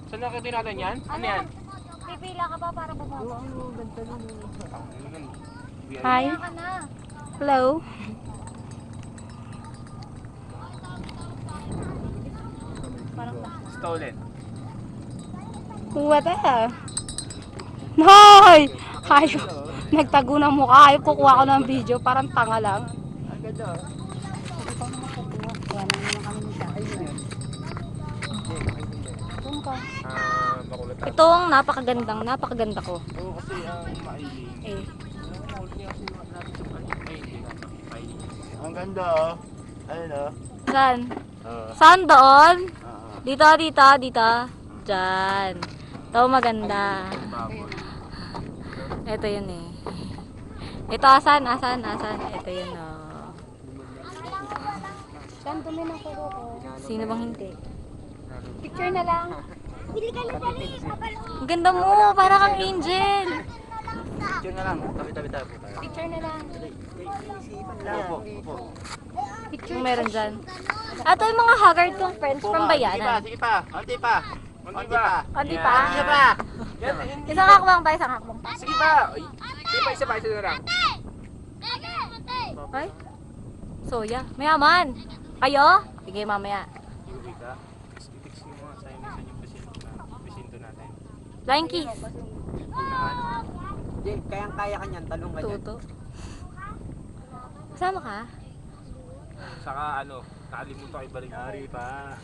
Saan nakita natin yan? Ano yan? Pipila ka ba para bumaba? Hi. Kaya ka na. Hello. Stolen. What the? Hoy! Hayop. Nagtago ng mukha. Hayop, kukuha ko ng video. Parang tanga lang. Ang ganda. Kaya naman kami ni Shai. Makulit. Ito ang napakaganda ko. Oo, kasi ang mailing. Eh. Ang ganda oh. Ayun oh. Saan? Saan doon? Dito. Diyan. Ito maganda. Ito yun eh. Ito asan? Ito yun oh. Saan dumi ng kuko ko? Sino bang hindi? Picture na lang. Bili ka lang dali. Ang ganda mo, para kang angel. Picture na lang. Tabi-tabi tayo po tayo. Picture na lang. Upo. Yung meron dyan. Ito yung mga haggard kong friends from Bayanan. Sige pa. Konti pa. Konti pa? Sige pa. Isang hakbang pa. Sige pa. Isa pa na lang. Ay? Soya. Mayaman. Kayo? Sige, mamaya. Iuwi ka. I-text mo nga sa inyo yung presinto natin. Flying kiss. Jen, kayang-kaya ka niyan, talong ka dyan. Tuto. Kasama ka? Saka ano, nakalimutan ko ibalik. Yari pa.